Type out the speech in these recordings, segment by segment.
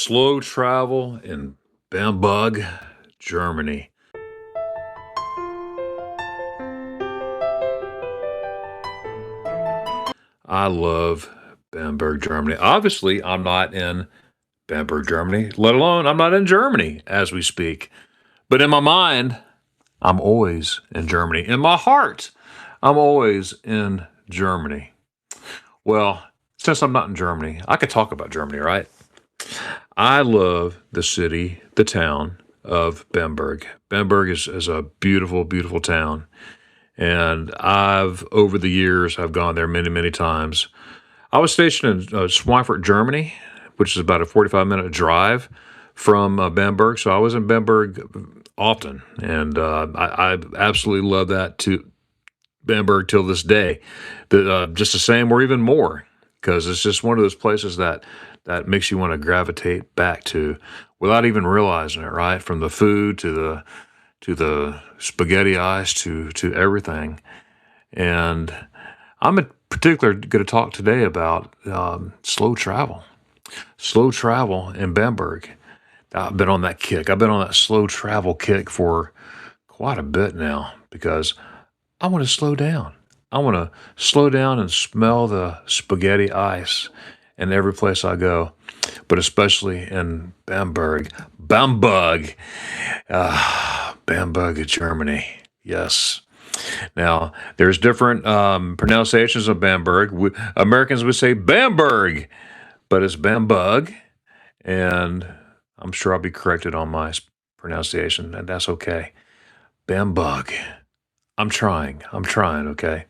Slow travel in Bamberg, Germany. I love Bamberg, Germany. Obviously, I'm not in Bamberg, Germany, let alone I'm not in Germany as we speak. But in my mind, I'm always in Germany. In my heart, I'm always in Germany. Well, since I'm not in Germany, I could talk about Germany, right? I love the city, the town of Bamberg. Bamberg is a beautiful, beautiful town. And over the years, I've gone there many, many times. I was stationed in Schweinfurt, Germany, which is about a 45-minute drive from Bamberg. So I was in Bamberg often. And I absolutely love that to Bamberg till this day. Just the same or even more, because it's just one of those places that makes you want to gravitate back to without even realizing it, right? From the food to the spaghetti ice to everything. And I'm in particular going to talk today about slow travel. Slow travel in Bamberg. I've been on that kick. I've been on that slow travel kick for quite a bit now because I want to slow down. I want to slow down and smell the spaghetti ice in every place I go, but especially in Bamberg. Bamberg, Germany. Yes. Now, there's different pronunciations of Bamberg. Americans would say Bamberg, but it's Bamberg, and I'm sure I'll be corrected on my pronunciation, and that's okay. Bamberg. I'm trying, okay?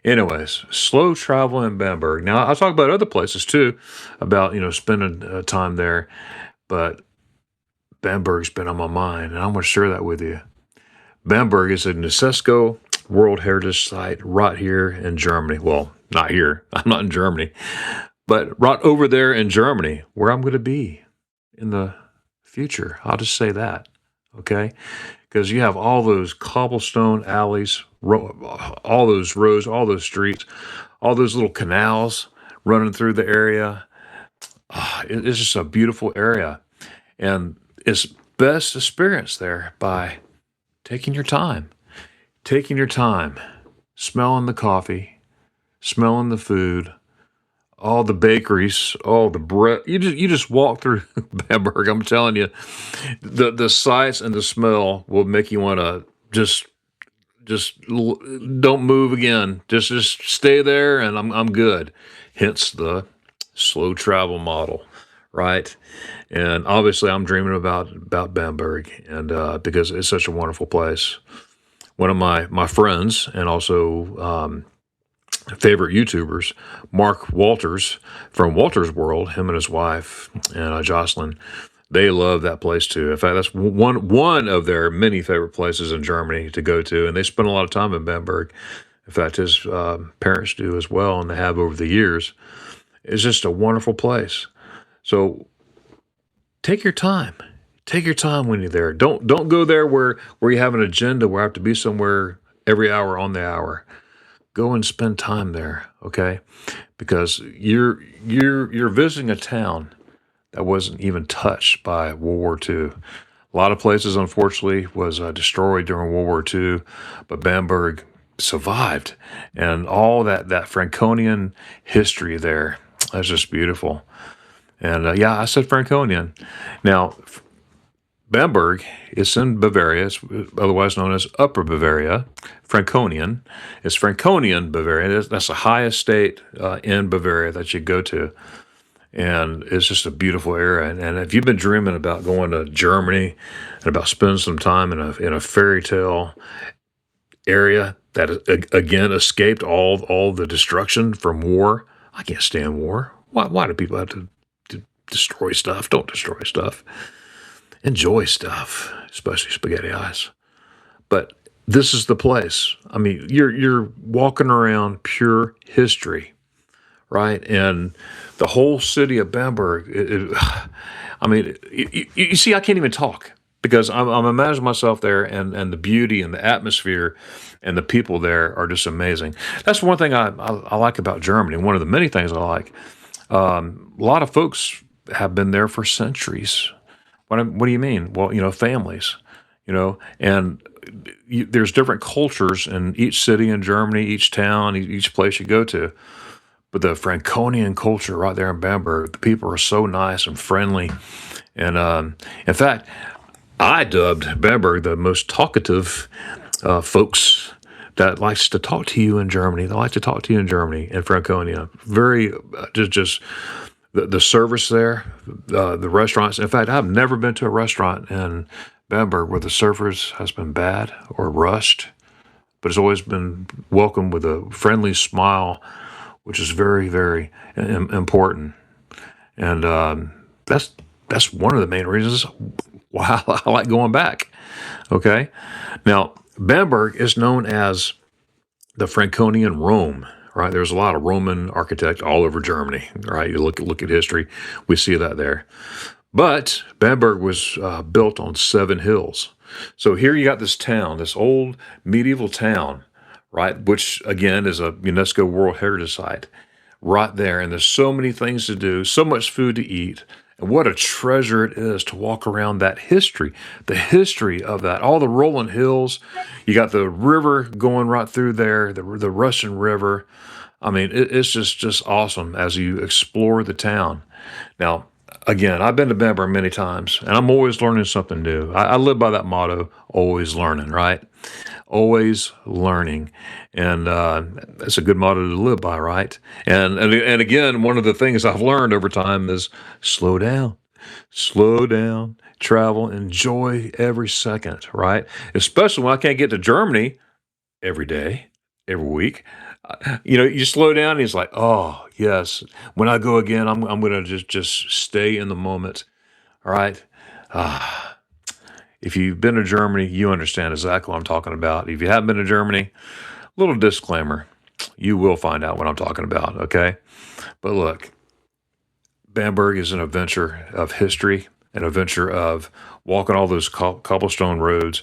Anyways, slow travel in Bamberg. Now, I'll talk about other places too, about, spending time there, but Bamberg's been on my mind, and I'm going to share that with you. Bamberg is a UNESCO World Heritage Site right here in Germany. Well, not here. I'm not in Germany, but right over there in Germany, where I'm going to be in the future. I'll just say that, okay? Because you have all those cobblestone alleys, all those roads, all those streets, all those little canals running through the area. It's just a beautiful area. And it's best experienced there by taking your time, smelling the coffee, smelling the food, all the bakeries, all the bread. You just walk through Bamberg. I'm telling you, the sights and the smell will make you want to don't move again. Just stay there, and I'm good. Hence the slow travel model, right? And obviously, I'm dreaming about Bamberg, and because it's such a wonderful place. One of my friends and also favorite YouTubers, Mark Walters from Walters World, him and his wife and Jocelyn, they love that place too. In fact, that's one of their many favorite places in Germany to go to, and they spend a lot of time in Bamberg. In fact, his parents do as well, and they have over the years. It's just a wonderful place. So take your time. Take your time when you're there. Don't go there where you have an agenda where I have to be somewhere every hour on the hour. Go and spend time there, okay? Because you're visiting a town that wasn't even touched by World War II. A lot of places, unfortunately, was destroyed during World War II, but Bamberg survived, and all that Franconian history there is just beautiful. And yeah, I said Franconian. Now, Bamberg is in Bavaria. It's otherwise known as Upper Bavaria. Franconian. It's Franconian Bavaria. That's the highest state in Bavaria that you go to. And it's just a beautiful area. And if you've been dreaming about going to Germany and about spending some time in a fairy tale area that again escaped all the destruction from war, I can't stand war. Why do people have to destroy stuff? Don't destroy stuff. Enjoy stuff, especially spaghetti ice. But this is the place. I mean, you're walking around pure history, right? And the whole city of Bamberg. I mean, you see, I can't even talk because I'm imagining myself there, and the beauty and the atmosphere and the people there are just amazing. That's one thing I like about Germany. One of the many things I like. A lot of folks have been there for centuries. What do you mean? Well, families, and there's different cultures in each city in Germany, each town, each place you go to. But the Franconian culture right there in Bamberg, the people are so nice and friendly. And in fact, I dubbed Bamberg the most talkative folks that likes to talk to you in Germany. They like to talk to you in Germany, in Franconia. Very just the service there, the restaurants. In fact, I've never been to a restaurant in Bamberg where the service has been bad or rushed, but it's always been welcomed with a friendly smile, which is very, very important. And that's one of the main reasons why I like going back. Okay, now Bamberg is known as the Franconian Rome. Right, there's a lot of Roman architect all over Germany. Right, you look at history, we see that there. But Bamberg was built on 7 hills. So here you got this town, this old medieval town, right, which again is a UNESCO World Heritage Site, right there. And there's so many things to do, so much food to eat. And what a treasure it is to walk around that history, the history of that, all the rolling hills. You got the river going right through there, the Russian River. I mean, it's just awesome as you explore the town. Now, again, I've been to Bamberg many times, and I'm always learning something new. I live by that motto, always learning, right? Always learning. And that's a good motto to live by, right? And again, one of the things I've learned over time is slow down, travel, enjoy every second, right? Especially when I can't get to Germany every day, every week. You slow down and it's like, oh, yes. When I go again, I'm going to just stay in the moment, all right? Ah, if you've been to Germany, you understand exactly what I'm talking about. If you haven't been to Germany, little disclaimer, you will find out what I'm talking about, okay? But look, Bamberg is an adventure of history, an adventure of walking all those cobblestone roads,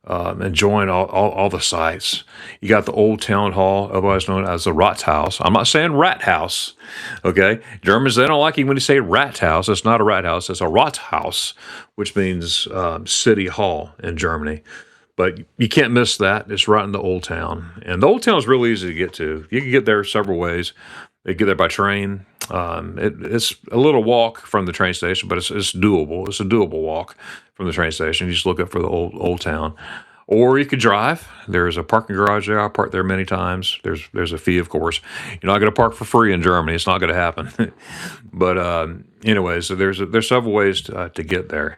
enjoying all the sights. You got the old town hall, otherwise known as the Rathaus. I'm not saying rat house, okay? Germans, they don't like it when you say rat house. It's not a rat house, it's a Rathaus, which means city hall in Germany. But you can't miss that. It's right in the old town. And the old town is really easy to get to. You can get there several ways. You get there by train. It's a little walk from the train station, but it's doable. It's a doable walk from the train station. You just look up for the old town. Or you could drive. There's a parking garage there. I parked there many times. There's a fee, of course. You're not going to park for free in Germany. It's not going to happen. But anyway, so there's several ways to get there.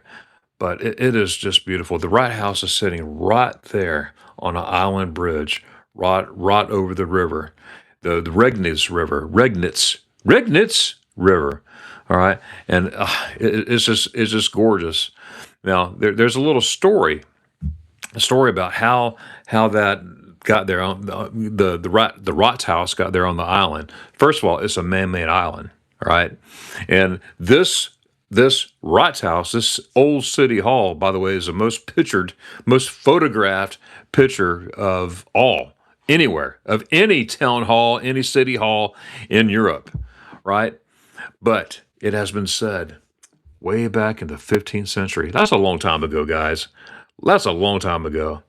But it is just beautiful. The Rathaus is sitting right there on an island bridge, right over the river, the Regnitz River. All right, and it's just gorgeous. Now there's a little story, about how that got there on the Rathaus got there on the island. First of all, it's a man-made island, all right, and this Rathaus, this old city hall, by the way, is the most photographed picture of anywhere, of any town hall, any city hall in Europe, right? But it has been said way back in the 15th century. That's a long time ago, guys. That's a long time ago.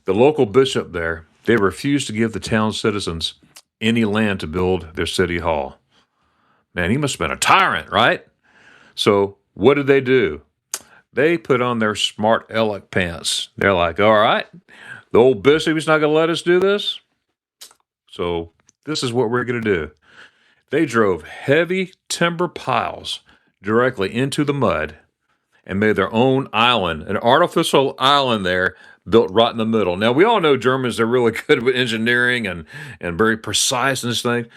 The local bishop there, they refused to give the town citizens any land to build their city hall. Man, he must have been a tyrant, right? So what did they do? They put on their smart aleck pants. They're like, all right, the old bishop is not going to let us do this. So this is what we're going to do. They drove heavy timber piles directly into the mud and made their own island, an artificial island there built right in the middle. Now, we all know Germans are really good with engineering and very precise in this thing.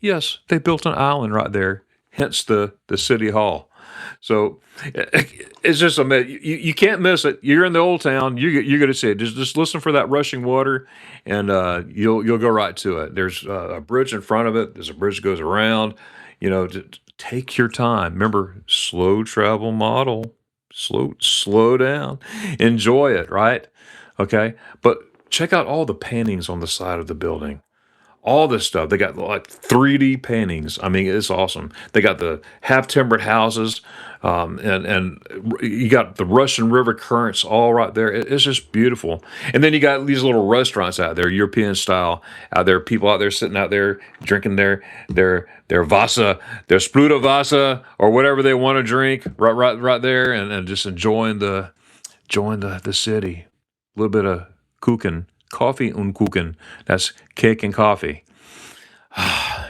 Yes, they built an island right there, hence the city hall. So it's just amazing. You can't miss it. You're in the old town. You're going to see it. Just listen for that rushing water, and you'll go right to it. There's a bridge in front of it. There's a bridge that goes around. Take your time. Remember, slow travel model. Slow down. Enjoy it. Right? Okay. But check out all the paintings on the side of the building. all this stuff. They got like 3D paintings. I mean, it's awesome. They got the half timbered houses, and you got the Russian River currents all right there. It's just beautiful. And then you got these little restaurants out there, European style out there. People out there sitting out there drinking their Vasa, their Spruta Vasa, or whatever they want to drink, right there, and just enjoying the city. A little bit of Kuchen, coffee und Kuchen. That's cake and coffee.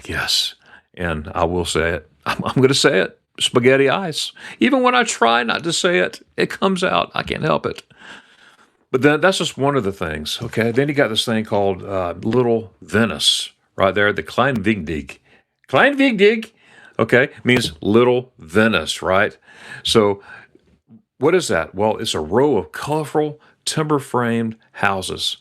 Yes. And I will say it. I'm going to say it. Spaghetti Eis. Even when I try not to say it, it comes out. I can't help it. But then that's just one of the things. Okay. Then you got this thing called Little Venice right there, the Kleinvidig. Kleinvidig, okay, means Little Venice, right? So what is that? Well, it's a row of colorful timber framed houses.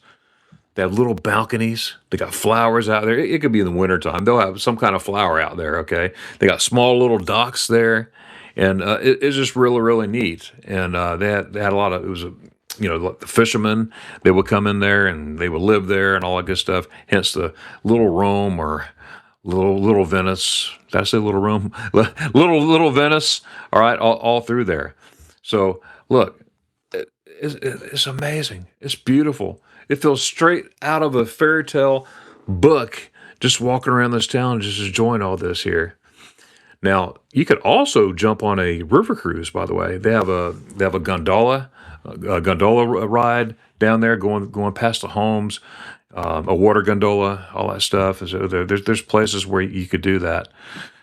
They have little balconies. They got flowers out there. It could be in the wintertime. They'll have some kind of flower out there, okay? They got small little docks there. And it's just really, really neat. And they had a lot of, it was, like the fishermen, they would come in there and they would live there and all that good stuff. Hence the little Rome or little Venice. Did I say little Rome? Little Venice. All right, all through there. So look, it's amazing. It's beautiful. It feels straight out of a fairy tale book. Just walking around this town, just enjoying all this here. Now you could also jump on a river cruise. By the way, they have a gondola ride down there, going past the homes, a water gondola, all that stuff. So there's places where you could do that.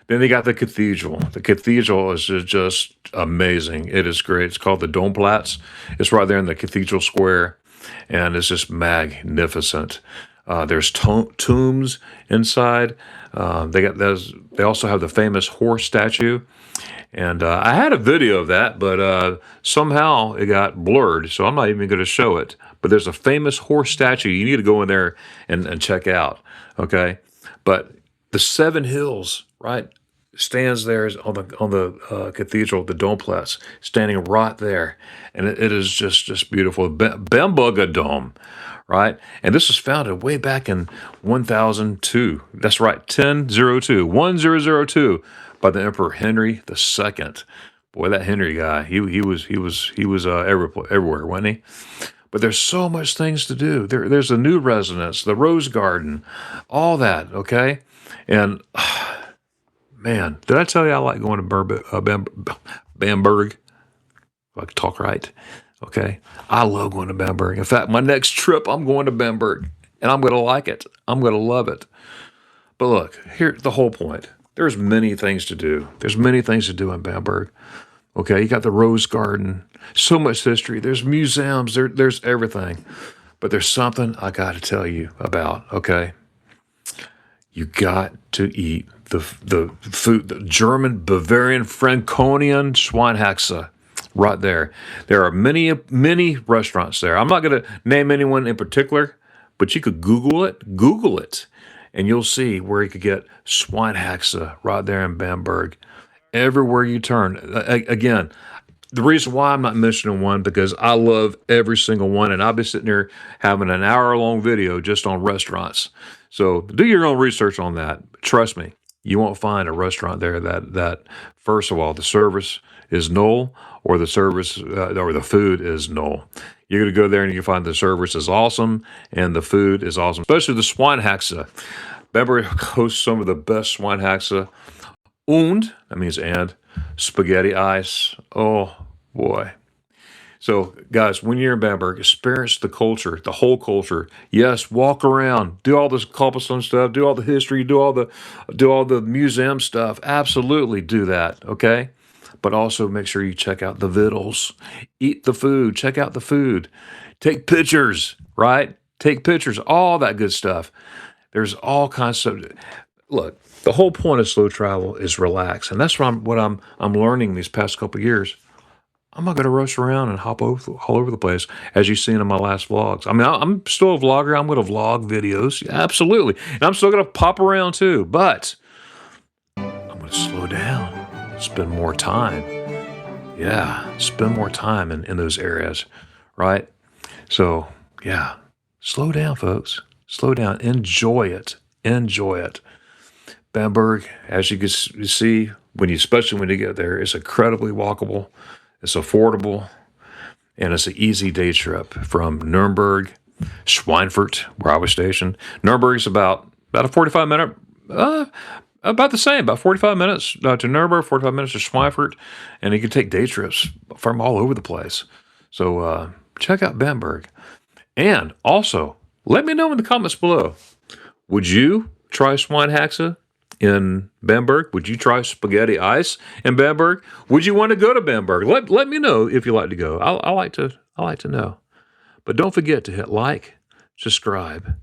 Then they got the cathedral. The cathedral is just amazing. It is great. It's called the Domplatz. It's right there in the cathedral square, and it's just magnificent. There's tombs inside. They also have the famous horse statue, and I had a video of that, but somehow it got blurred, so I'm not even going to show it. But there's a famous horse statue you need to go in there and check out. Okay, but the Seven Hills, right, stands there on the cathedral, the Domplatz, standing right there, and it is just beautiful. Bamberg Dome, right, and this was founded way back in 1002. That's right, 1002 by the Emperor Henry II. Boy, that Henry guy, he was everywhere, wasn't he? But there's so much things to do. There's a new residence, the Rose Garden, all that. Okay, and man, did I tell you I like going to Bamberg? If I could talk right. Okay, I love going to Bamberg. In fact, my next trip, I'm going to Bamberg, and I'm going to like it. I'm going to love it. But look, here's the whole point. There's many things to do. There's many things to do in Bamberg. Okay, you got the Rose Garden, so much history. There's museums, there's everything. But there's something I got to tell you about, okay? You got to eat the food, the German, Bavarian, Franconian Schweinehaxe right there. There are many restaurants there. I'm not going to name anyone in particular, but you could Google it, and you'll see where you could get Schweinehaxe right there in Bamberg. Everywhere you turn. Again, the reason why I'm not mentioning one, because I love every single one, and I'll be sitting here having an hour-long video just on restaurants. So do your own research on that. Trust me, you won't find a restaurant there that first of all, the service is null, or the service or the food is null. You're going to go there and you find the service is awesome and the food is awesome, especially the Schweinehaxe. Bavaria hosts some of the best Schweinehaxe. Und, that means and, Spaghetti Eis. Oh, boy. So, guys, when you're in Bamberg, experience the culture, the whole culture. Yes, walk around, do all this cobblestone stuff, do all the history, do all the museum stuff. Absolutely do that, okay? But also make sure you check out the vittles. Eat the food, check out the food. Take pictures, right? Take pictures, all that good stuff. There's all kinds of stuff. Look, the whole point of slow travel is relax, and that's what I'm learning these past couple of years. I'm not going to rush around and hop all over the place, as you've seen in my last vlogs. I mean, I'm still a vlogger. I'm going to vlog videos, yeah, absolutely, and I'm still going to pop around too. But I'm going to slow down, spend more time. Yeah, spend more time in those areas, right? So yeah, slow down, folks. Slow down. Enjoy it. Enjoy it. Bamberg, as you can see, especially when you get there, it's incredibly walkable, it's affordable, and it's an easy day trip from Nuremberg, Schweinfurt, where I was stationed. Nuremberg's about a 45-minute, about the same, about 45 minutes to Nuremberg, 45 minutes to Schweinfurt, and you can take day trips from all over the place. So check out Bamberg. And also, let me know in the comments below, would you try Schweinhaxe in Bamberg? Would you try Spaghetti Eis in Bamberg? Would you want to go to Bamberg? Let me know if you like to go. I like to know. But don't forget to hit like, subscribe,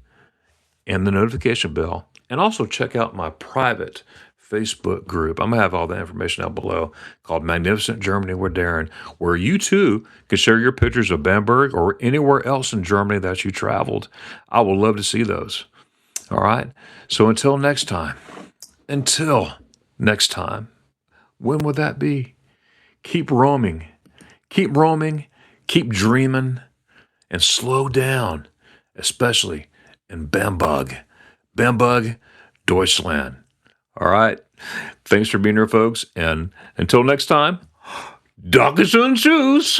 and the notification bell. And also check out my private Facebook group. I'm going to have all the information out below, called Magnificent Germany with Darion, where you too can share your pictures of Bamberg or anywhere else in Germany that you traveled. I would love to see those. All right. So until next time, when will that be? Keep roaming, keep dreaming, and slow down, especially in Bamberg, Deutschland. All right. Thanks for being here, folks. And until next time, Dankeschön, Tschüss.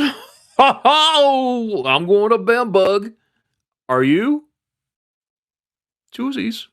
I'm going to Bamberg. Are you? Tschüssies.